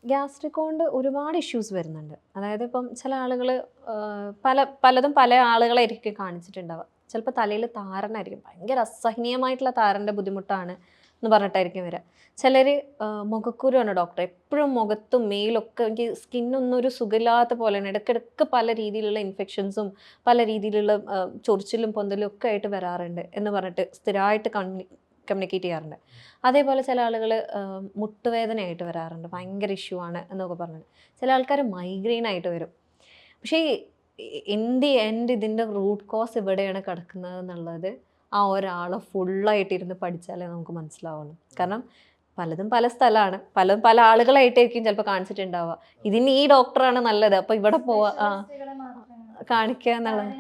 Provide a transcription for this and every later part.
Gastric കൊണ്ട് ഒരുപാട് issues വരുന്നുണ്ട്. അതായത് ഇപ്പം ചില ആളുകൾ പലതും പല ആളുകളായിരിക്കും കാണിച്ചിട്ടുണ്ടാവുക. ചിലപ്പോൾ തലയിൽ താരനായിരിക്കും. ഭയങ്കര അസഹനീയമായിട്ടുള്ള താരൻ്റെ ബുദ്ധിമുട്ടാണ് എന്ന് പറഞ്ഞിട്ടായിരിക്കും വരിക. ചിലർ മുഖക്കുരുവാണ് ഡോക്ടർ. എപ്പോഴും മുഖത്തും മേലൊക്കെ എനിക്ക് സ്കിന്നൊന്നും ഒരു സുഖമില്ലാത്ത പോലെയാണ്. ഇടയ്ക്കിടയ്ക്ക് പല രീതിയിലുള്ള ഇൻഫെക്ഷൻസും പല രീതിയിലുള്ള ചൊറിച്ചിലും പൊന്തലും ഒക്കെ ആയിട്ട് വരാറുണ്ട് എന്ന് പറഞ്ഞിട്ട് സ്ഥിരമായിട്ട് കമ്മ്യൂണിക്കേറ്റ് ചെയ്യാറുണ്ട്. അതേപോലെ ചില ആളുകൾ മുട്ടുവേദനയായിട്ട് വരാറുണ്ട്. ഭയങ്കര ഇഷ്യൂ ആണ് എന്നൊക്കെ പറഞ്ഞിട്ട്. ചില ആൾക്കാർ മൈഗ്രെയിൻ ആയിട്ട് വരും. പക്ഷേ ഇൻ ദി എൻഡ് ഇതിൻ്റെ റൂട്ട് കോസ് എവിടെയാണ് കിടക്കുന്നത് എന്നുള്ളത് ആ ഒരാളെ ഫുള്ളായിട്ട് ഇരുന്ന് പഠിച്ചാലേ നമുക്ക് മനസ്സിലാവുള്ളൂ. കാരണം പലതും പല സ്ഥലമാണ്. പലതും പല ആളുകളായിട്ടായിരിക്കും ചിലപ്പോൾ കാണിച്ചിട്ടുണ്ടാവുക. ഇതിന് ഈ ഡോക്ടറാണ് നല്ലത്, അപ്പോൾ ഇവിടെ പോവാ കാണിക്കുക എന്നുള്ളത്.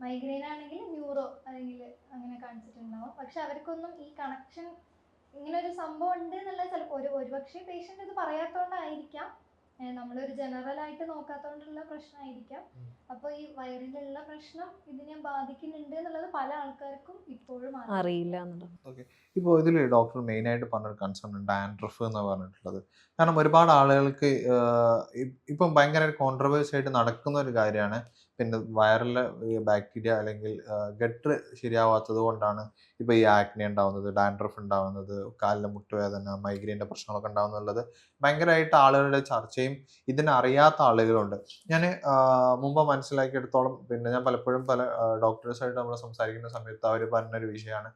മൈഗ്രെയിൻ ആണെങ്കിൽ ന്യൂറോ അല്ലെങ്കിൽ അങ്ങനെ കാണിച്ചിട്ടുണ്ടാവും. പക്ഷെ അവർക്കൊന്നും ഈ കണക്ഷൻ ഇങ്ങനെ ഒരു സംഭവം ഉണ്ട് എന്നുള്ള ചിലപ്പോൾ ഒരുപക്ഷെ പേഷ്യൻ്റ് ഇത് പറയാത്തതുകൊണ്ടായിരിക്കാം, നമ്മളൊരു ജനറൽ ആയിട്ട് നോക്കാത്തതുകൊണ്ടുള്ള പ്രശ്നമായിരിക്കാം. അപ്പോൾ ഈ വയറിലുള്ള പ്രശ്നം ഇതിനെ ബാധിക്കുന്നുണ്ട് എന്നുള്ളത് പല ആൾക്കാർക്കും ഇപ്പോഴും അറിയില്ല. ഇപ്പോൾ ഇതിൽ ഡോക്ടർ മെയിനായിട്ട് പറഞ്ഞൊരു കൺസേൺ ഡാൻഡ്രഫ് എന്ന് പറഞ്ഞിട്ടുള്ളത്. കാരണം ഒരുപാട് ആളുകൾക്ക് ഇപ്പം ഭയങ്കര കോൺട്രവേഴ്സി ആയിട്ട് നടക്കുന്ന ഒരു കാര്യമാണ്. പിന്നെ വയറിലെ ബാക്ടീരിയ അല്ലെങ്കിൽ ഗട്ടർ ശരിയാവാത്തത് കൊണ്ടാണ് ഇപ്പോൾ ഈ ആക്നെ ഉണ്ടാവുന്നത്, ഡാൻഡ്രഫ് ഉണ്ടാവുന്നത്, കാലിലെ മുട്ടുവേദന, മൈഗ്രെയിൻ്റെ പ്രശ്നങ്ങളൊക്കെ ഉണ്ടാവുന്നുള്ളത് ഭയങ്കരമായിട്ട് ആളുകളുടെ ചർച്ചയും ഇതിനറിയാത്ത ആളുകളുണ്ട്. ഞാൻ മുമ്പ് മനസ്സിലാക്കിയെടുത്തോളം, പിന്നെ ഞാൻ പലപ്പോഴും പല ഡോക്ടേഴ്സായിട്ട് നമ്മൾ സംസാരിക്കുന്ന സമയത്ത് അവർ പറഞ്ഞൊരു വിഷയമാണ്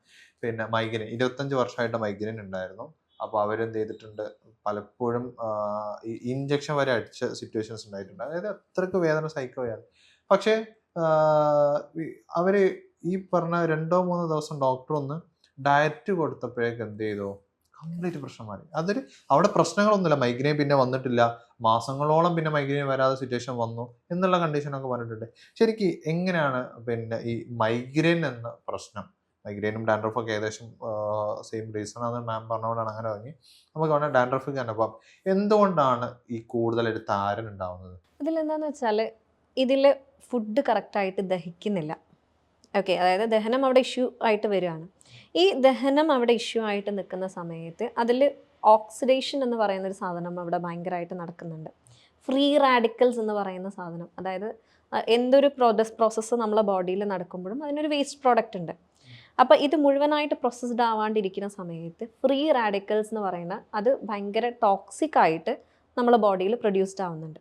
പിന്നെ മൈഗ്രെയിൻ. 25 വർഷമായിട്ട് മൈഗ്രെയിൻ ഉണ്ടായിരുന്നു. അപ്പോൾ അവരെന്ത് ചെയ്തിട്ടുണ്ട്, പലപ്പോഴും ഈ ഇഞ്ചക്ഷൻ വരെ അടിച്ച സിറ്റുവേഷൻസ് ഉണ്ടായിട്ടുണ്ട്. അതായത് അത്രയ്ക്ക് വേദന സഹിക്കുകയാണ്. പക്ഷേ അവർ ഈ പറഞ്ഞ 2-3 ദിവസം ഡോക്ടർ ഒന്ന് ഡയറ്റ് കൊടുത്തപ്പോഴേക്ക് എന്ത് ചെയ്തു, കംപ്ലീറ്റ് പ്രശ്നം മാറി. അവിടെ പ്രശ്നങ്ങളൊന്നുമില്ല, മൈഗ്രെയിൻ പിന്നെ വന്നിട്ടില്ല, മാസങ്ങളോളം പിന്നെ മൈഗ്രെയിൻ വരാതെ സിറ്റുവേഷൻ വന്നു എന്നുള്ള കണ്ടീഷനൊക്കെ പറഞ്ഞിട്ടുണ്ട്. ശരിക്കും എങ്ങനെയാണ് പിന്നെ ഈ മൈഗ്രെയിൻ എന്ന പ്രശ്നം, മൈഗ്രെയിനും ഡാൻഡ്രഫും ഒക്കെ ഏകദേശം സെയിം റീസൺ ആണ് മാം പറഞ്ഞുകൊണ്ടാണ് അങ്ങനെ പറഞ്ഞ് നമുക്ക് വേണമെങ്കിൽ ഡാൻഡ്രഫിക്ക് തന്നെ പോകാം. എന്തുകൊണ്ടാണ് ഈ കൂടുതലായിട്ട് താരൻ ഉണ്ടാവുന്നത്? ഇതിലെന്താണെന്ന് വെച്ചാൽ ഇതിൽ ഫുഡ് കറക്റ്റായിട്ട് ദഹിക്കുന്നില്ല. ഓക്കെ, അതായത് ദഹനം അവിടെ ഇഷ്യൂ ആയിട്ട് വരികയാണ്. ഈ ദഹനം അവിടെ ഇഷ്യൂ ആയിട്ട് നിൽക്കുന്ന സമയത്ത് അതിൽ ഓക്സിഡേഷൻ എന്ന് പറയുന്ന ഒരു സാധനം അവിടെ ഭയങ്കരമായിട്ട് നടക്കുന്നുണ്ട്. ഫ്രീ റാഡിക്കൽസ് എന്ന് പറയുന്ന സാധനം, അതായത് എന്തൊരു പ്രോസസ്സ് നമ്മളെ ബോഡിയിൽ നടക്കുമ്പോഴും അതിനൊരു വേസ്റ്റ് പ്രോഡക്റ്റ് ഉണ്ട്. അപ്പോൾ ഇത് മുഴുവനായിട്ട് പ്രോസസ്ഡ് ആവാണ്ടിരിക്കുന്ന സമയത്ത് ഫ്രീ റാഡിക്കൽസ് എന്ന് പറയുന്ന അത് ഭയങ്കര ടോക്സിക് ആയിട്ട് നമ്മളെ ബോഡിയിൽ പ്രൊഡ്യൂസ്ഡ് ആവുന്നുണ്ട്.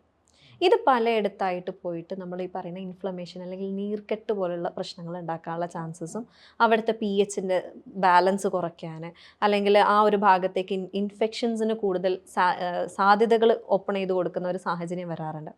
ഇത് പലയിടത്തായിട്ട് പോയിട്ട് നമ്മൾ ഈ പറയുന്ന ഇൻഫ്ലമേഷൻ അല്ലെങ്കിൽ നീർക്കെട്ട് പോലുള്ള പ്രശ്നങ്ങൾ ഉണ്ടാക്കാനുള്ള ചാൻസസും, അവിടുത്തെ pHൻ്റെ ബാലൻസ് കുറയ്ക്കാൻ അല്ലെങ്കിൽ ആ ഒരു ഭാഗത്തേക്ക് ഇൻഫെക്ഷൻസിന് കൂടുതൽ സാധ്യതകൾ ഓപ്പൺ ചെയ്ത് കൊടുക്കുന്ന ഒരു സാഹചര്യം വരാറുണ്ട്.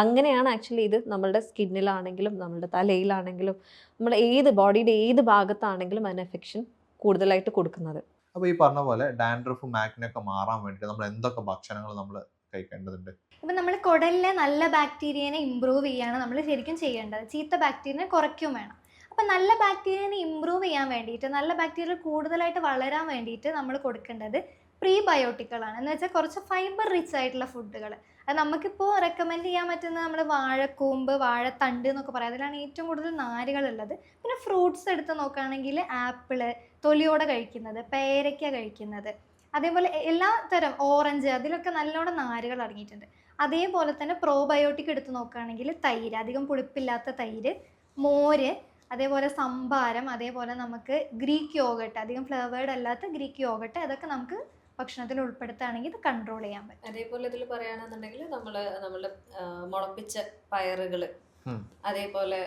അങ്ങനെയാണ് ആക്ച്വലി ഇത് നമ്മളുടെ സ്കിന്നിലാണെങ്കിലും നമ്മളുടെ തലയിലാണെങ്കിലും നമ്മൾ ബോഡിയുടെ ഏത് ഭാഗത്താണെങ്കിലും അതിന് എഫെക്ഷൻ കൂടുതലായിട്ട് കൊടുക്കുന്നത്. അപ്പോൾ ഈ പറഞ്ഞ പോലെ ഡാൻഡ്രഫും ആക്നെ ഒക്കെ മാറാൻ വേണ്ടിയിട്ട് നമ്മൾ എന്തൊക്കെ ഭക്ഷണങ്ങൾ നമ്മൾ കഴിക്കേണ്ടതുണ്ട്? ഇപ്പം നമ്മൾ കുടലിലെ നല്ല ബാക്ടീരിയനെ ഇമ്പ്രൂവ് ചെയ്യാണ് നമ്മൾ ശരിക്കും ചെയ്യേണ്ടത്. ചീത്ത ബാക്ടീരിയനെ കുറയ്ക്കും വേണം. അപ്പം നല്ല ബാക്ടീരിയനെ ഇമ്പ്രൂവ് ചെയ്യാൻ വേണ്ടിയിട്ട്, നല്ല ബാക്ടീരിയ കൂടുതലായിട്ട് വളരാൻ വേണ്ടിയിട്ട് നമ്മൾ കൊടുക്കേണ്ടത് പ്രീബയോട്ടിക്കുകളാണ്. എന്ന് വെച്ചാൽ കുറച്ച് ഫൈബർ റിച്ച് ആയിട്ടുള്ള ഫുഡുകൾ. അത് നമുക്കിപ്പോൾ റെക്കമെൻഡ് ചെയ്യാൻ പറ്റുന്ന നമ്മൾ വാഴക്കൂമ്പ്, വാഴത്തണ്ട് എന്നൊക്കെ പറയാം. അതിലാണ് ഏറ്റവും കൂടുതൽ നാരുകളുള്ളത്. പിന്നെ ഫ്രൂട്ട്സ് എടുത്ത് നോക്കുകയാണെങ്കിൽ ആപ്പിള് തൊലിയോടെ കഴിക്കുന്നത്, പേരയ്ക്ക കഴിക്കുന്നത്, അതേപോലെ എല്ലാ തരം ഓറഞ്ച്, അതിലൊക്കെ നല്ലോണം നാരുകൾ അടങ്ങിയിട്ടുണ്ട്. അതേപോലെ തന്നെ പ്രോബയോട്ടിക് എടുത്ത് നോക്കുകയാണെങ്കിൽ തൈര്, അധികം പുളിപ്പില്ലാത്ത തൈര്, മോര്, അതേപോലെ സംഭാരം, അതേപോലെ നമുക്ക് ഗ്രീക്ക് യോഗട്ട്, അധികം ഫ്ലേവേർഡ് അല്ലാത്ത ഗ്രീക്ക് യോഗട്ട്, അതൊക്കെ നമുക്ക് ഭക്ഷണത്തിൽ ഉൾപ്പെടുത്തുകയാണെങ്കിൽ ഇത് കൺട്രോൾ ചെയ്യാൻ പറ്റും. അതേപോലെ ഇതിൽ പറയുകയാണെന്നുണ്ടെങ്കിൽ നമ്മൾ മുളപ്പിച്ച പയറുകൾ, അതേപോലെ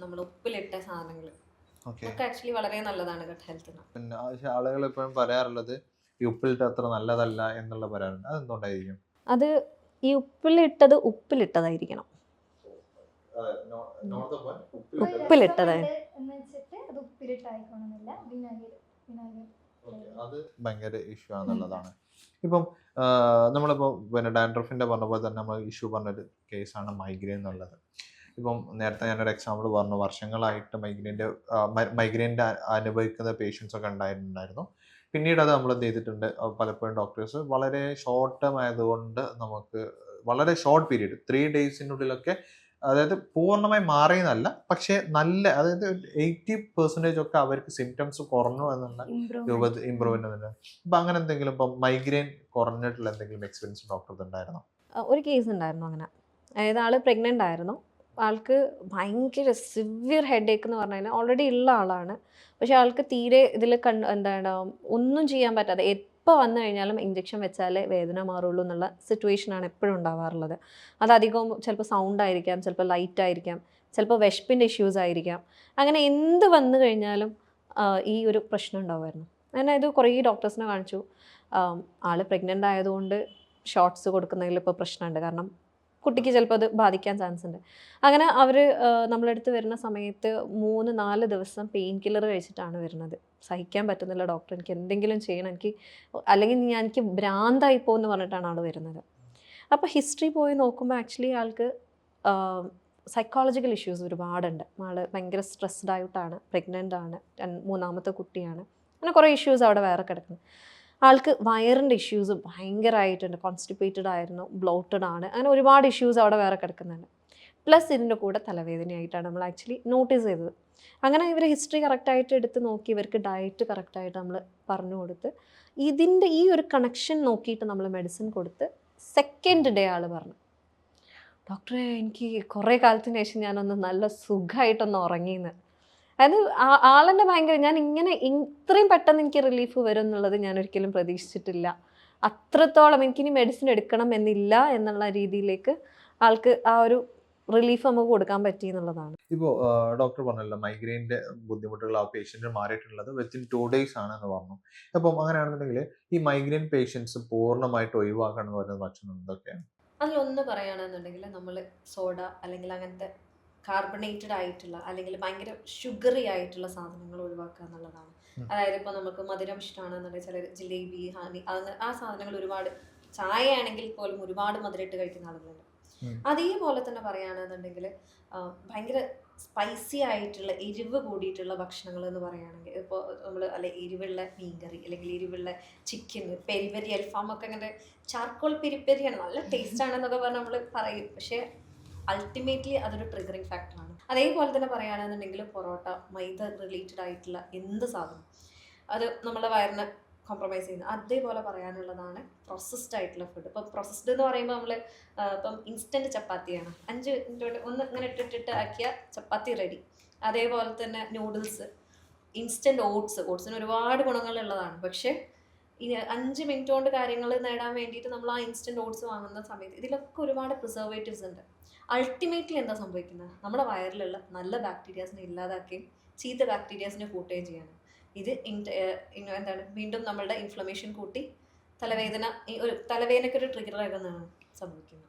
നമ്മൾ ഉപ്പിലിട്ട സാധനങ്ങൾ ഒക്കെ ആക്ച്വലി വളരെ നല്ലതാണ് ഗട്ട് ഹെൽത്തിന്. പിന്നെ ആളുകൾ എപ്പോഴും പറയാറുള്ളത് ഈ ഉപ്പിലിട്ട് അത്ര നല്ലതല്ല എന്നുള്ള പറയാറുണ്ട്. അതെന്തുകൊണ്ടായിരിക്കും? അത് ഈ ഉപ്പിലിട്ടതായിരിക്കണം. ഉപ്പിലിട്ടതായി അത് ഭയങ്കര ഇഷ്യൂ ആണെന്നുള്ളതാണ്. ഇപ്പം നമ്മളിപ്പോൾ പിന്നെ ഡാൻഡ്രഫിൻ്റെ പറഞ്ഞ പോലെ തന്നെ നമ്മൾ ഇഷ്യൂ പറഞ്ഞൊരു കേസാണ് മൈഗ്രെയിൻ എന്നുള്ളത്. ഇപ്പം നേരത്തെ ഞാനൊരു എക്സാമ്പിൾ പറഞ്ഞു, വർഷങ്ങളായിട്ട് മൈഗ്രെയിൻ്റെ അനുഭവിക്കുന്ന പേഷ്യൻസ് ഒക്കെ ഉണ്ടായിട്ടുണ്ടായിരുന്നു. പിന്നീട് അത് നമ്മൾ എന്ത് ചെയ്തിട്ടുണ്ട്, പലപ്പോഴും ഡോക്ടേഴ്സ് വളരെ ഷോർട്ട് ടേം ആയതുകൊണ്ട് നമുക്ക് വളരെ ഷോർട്ട് പീരീഡ് 3 ഡേയ്സിനുള്ളിലൊക്കെ അതായത് പൂർണ്ണമായി മാറിയെന്നല്ല, പക്ഷേ നല്ല അതായത് 80% ഒക്കെ അവർക്ക് സിംറ്റംസ് കുറഞ്ഞു എന്നുള്ള രൂപത്തിൽ ഇമ്പ്രൂവ്മെന്റ് തന്നെ. അപ്പൊ അങ്ങനെ എന്തെങ്കിലും ഇപ്പം മൈഗ്രെയിൻ കുറഞ്ഞിട്ടുള്ള എന്തെങ്കിലും എക്സ്പീരിയൻസ് ഡോക്ടർക്ക് ഉണ്ടായിരുന്നോ? ഒരു കേസ് ഉണ്ടായിരുന്നു അങ്ങനെ. അതായത് ആൾ പ്രഗ്നൻ്റ് ആയിരുന്നു. ആൾക്ക് ഭയങ്കര സിവിയർ ഹെഡേക്ക് എന്ന് പറഞ്ഞു കഴിഞ്ഞാൽ ഓൾറെഡി ഉള്ള ആളാണ്. പക്ഷേ ആൾക്ക് തീരെ ഇതിൽ എന്താണ് ഒന്നും ചെയ്യാൻ പറ്റാതെ എപ്പോൾ വന്നു കഴിഞ്ഞാലും ഇഞ്ചക്ഷൻ വെച്ചാലേ വേദന മാറുള്ളൂ എന്നുള്ള സിറ്റുവേഷനാണ് എപ്പോഴും ഉണ്ടാവാറുള്ളത്. അതധികവും ചിലപ്പോൾ സൗണ്ട് ആയിരിക്കാം, ചിലപ്പോൾ ലൈറ്റ് ആയിരിക്കാം, ചിലപ്പോൾ വിശപ്പിൻ്റെ ഇഷ്യൂസ് ആയിരിക്കാം. അങ്ങനെ എന്ത് വന്നു കഴിഞ്ഞാലും ഈ ഒരു പ്രശ്നം ഉണ്ടാവുമായിരുന്നു. അങ്ങനെ ഇത് കുറേ ഡോക്ടേഴ്സിനെ കാണിച്ചു. ആൾ പ്രഗ്നൻ്റ് ആയതുകൊണ്ട് ഷോർട്സ് കൊടുക്കുന്നതിൽ ഇപ്പോൾ പ്രശ്നമുണ്ട്. കാരണം കുട്ടിക്ക് ചിലപ്പോൾ അത് ബാധിക്കാൻ ചാൻസ് ഉണ്ട്. അങ്ങനെ അവർ നമ്മളടുത്ത് വരുന്ന സമയത്ത് 3-4 ദിവസം പെയിൻ കില്ലർ കഴിച്ചിട്ടാണ് വരുന്നത്. സഹിക്കാൻ പറ്റുന്നില്ല ഡോക്ടർ, എനിക്ക് എന്തെങ്കിലും ചെയ്യണം, അല്ലെങ്കിൽ എനിക്ക് ഭ്രാന്തായി പോകുമെന്ന് പറഞ്ഞിട്ടാണ് ആൾ വരുന്നത്. അപ്പോൾ ഹിസ്റ്ററി പോയി നോക്കുമ്പോൾ ആക്ച്വലി ആൾക്ക് സൈക്കോളജിക്കൽ ഇഷ്യൂസ് ഒരുപാടുണ്ട്. ആൾ ഭയങ്കര സ്ട്രെസ്ഡ് ആയിട്ടാണ്, പ്രഗ്നൻ്റ് ആണ്, 3ാമത്തെ കുട്ടിയാണ്. അങ്ങനെ കുറേ ഇഷ്യൂസ് അവിടെ വേറെ കിടക്കുന്നു. ആൾക്ക് വയറിൻ്റെ ഇഷ്യൂസ് ഭയങ്കരമായിട്ടുണ്ട്. കോൺസ്റ്റിപ്പേറ്റഡ് ആയിരുന്നു, ബ്ലോട്ടഡ് ആണ്, അങ്ങനെ ഒരുപാട് ഇഷ്യൂസ് അവിടെ വേറെ കിടക്കുന്നുണ്ട്. പ്ലസ് ഇതിൻ്റെ കൂടെ തലവേദനയായിട്ടാണ് നമ്മൾ ആക്ച്വലി നോട്ടീസ് ചെയ്തത്. അങ്ങനെ ഇവർ ഹിസ്റ്ററി കറക്റ്റായിട്ട് എടുത്ത് നോക്കി, ഇവർക്ക് ഡയറ്റ് കറക്റ്റായിട്ട് നമ്മൾ പറഞ്ഞു കൊടുത്ത് ഇതിൻ്റെ ഈ ഒരു കണക്ഷൻ നോക്കിയിട്ട് നമ്മൾ മെഡിസിൻ കൊടുത്ത് സെക്കൻഡ് ഡേ ആൾ പറഞ്ഞു, ഡോക്ടറെ എനിക്ക് കുറേ കാലത്തിന് ശേഷം ഞാനൊന്ന് നല്ല സുഖമായിട്ടൊന്ന് ഉറങ്ങിയെന്ന്. അതായത് ആളെന്നെ ഭയങ്കര, ഞാൻ ഇങ്ങനെ ഇത്രയും പെട്ടെന്ന് എനിക്ക് റിലീഫ് വരും എന്നുള്ളത് ഞാൻ ഒരിക്കലും പ്രതീക്ഷിച്ചിട്ടില്ല. അത്രത്തോളം എനിക്കിനി മെഡിസിൻ എടുക്കണം എന്നില്ല എന്നുള്ള രീതിയിലേക്ക് ആൾക്ക് ആ ഒരു റിലീഫ് നമുക്ക് കൊടുക്കാൻ പറ്റി എന്നുള്ളതാണ്. ഇപ്പോൾ ഡോക്ടർ പറഞ്ഞല്ലോ മൈഗ്രെയിൻ്റെ ബുദ്ധിമുട്ടുകൾ ആ പേഷ്യൻറ്റിന് മാറിയിട്ടുള്ളത് വിത്തിൻ 2 days ആണെന്ന് പറഞ്ഞു. അപ്പം അങ്ങനെയാണെന്നുണ്ടെങ്കിൽ ഈ മൈഗ്രെയിൻ പേഷ്യൻസ് പൂർണ്ണമായിട്ട് ഒഴിവാക്കണം എന്ന് പറയുന്ന ഭക്ഷണം എന്തൊക്കെയാണ്? അതിലൊന്ന് പറയുകയാണെന്നുണ്ടെങ്കിൽ നമ്മൾ സോഡ അല്ലെങ്കിൽ അങ്ങനത്തെ കാർബണേറ്റഡ് ആയിട്ടുള്ള അല്ലെങ്കിൽ ഭയങ്കര ഷുഗറി ആയിട്ടുള്ള സാധനങ്ങൾ ഒഴിവാക്കുക എന്നുള്ളതാണ്. അതായത് ഇപ്പോൾ നമുക്ക് മധുരം ഇഷ്ടമാണെന്നുണ്ടെങ്കിൽ ചിലർ ജിലേബി, ഹണി, അങ്ങനെ ആ സാധനങ്ങൾ ഒരുപാട്, ചായ ആണെങ്കിൽ പോലും ഒരുപാട് മധുരമിട്ട് കഴിക്കുന്ന ആളുകളുണ്ട്. അതേപോലെ തന്നെ പറയുകയാണെന്നുണ്ടെങ്കിൽ ഭയങ്കര സ്പൈസി ആയിട്ടുള്ള എരിവ് കൂടിയിട്ടുള്ള ഭക്ഷണങ്ങൾ എന്ന് പറയുകയാണെങ്കിൽ ഇപ്പോൾ നമ്മൾ എരിവുള്ള മീൻകറി അല്ലെങ്കിൽ എരിവുള്ള ചിക്കൻ, പെരിപെരി, അൽഫാമൊക്കെ അങ്ങനെ ചാർക്കോൾ പെരിപ്പെരിയാണ്, നല്ല ടേസ്റ്റ് ആണെന്നൊക്കെ പറഞ്ഞ് നമ്മൾ പറയും. പക്ഷേ അൾട്ടിമേറ്റ്ലി അതൊരു ട്രിഗറിങ് ഫാക്ടറാണ്. അതേപോലെ തന്നെ പറയുകയാണെന്നുണ്ടെങ്കിൽ പൊറോട്ട, മൈദ റിലേറ്റഡ് ആയിട്ടുള്ള എന്ത് സാധനം അത് നമ്മളെ വയറിനെ കോംപ്രമൈസ് ചെയ്യുന്നത്. അതേപോലെ പറയാനുള്ളതാണ് പ്രോസസ്ഡ് ആയിട്ടുള്ള ഫുഡ്. ഇപ്പോൾ പ്രോസസ്ഡ് എന്ന് പറയുമ്പോൾ നമ്മൾ ഇപ്പം ഇൻസ്റ്റൻറ്റ് ചപ്പാത്തിയാണ്, 5 മിനിറ്റ് ഒന്ന് ഇങ്ങനെ ഇട്ടിട്ട് ആക്കിയ ചപ്പാത്തി റെഡി. അതേപോലെ തന്നെ നൂഡിൽസ്, ഇൻസ്റ്റൻറ്റ് ഓട്സിന് ഒരുപാട് ഗുണങ്ങളുള്ളതാണ്. പക്ഷേ ഈ 5 മിനിറ്റ് കൊണ്ട് കാര്യങ്ങൾ നേടാൻ വേണ്ടിയിട്ട് നമ്മൾ ആ ഇൻസ്റ്റൻറ്റ് ഓട്സ് വാങ്ങുന്ന സമയത്ത് ഇതിലൊക്കെ ഒരുപാട് പ്രിസർവേറ്റീവ്സ് ഉണ്ട്. അൾട്ടിമേറ്റ്ലി എന്താ സംഭവിക്കുന്നത്, നമ്മുടെ വയറിലുള്ള നല്ല ബാക്ടീരിയാസിനെ ഇല്ലാതാക്കുകയും ചീത്ത ബാക്ടീരിയാസിനെ കൂട്ടുകയും ചെയ്യാണ്. ഇത് എന്താണ് വീണ്ടും നമ്മളുടെ ഇൻഫ്ലമേഷൻ കൂട്ടി തലവേദനയ്ക്കൊരു ട്രിഗർ ആകുന്നതാണ് സംഭവിക്കുന്നത്.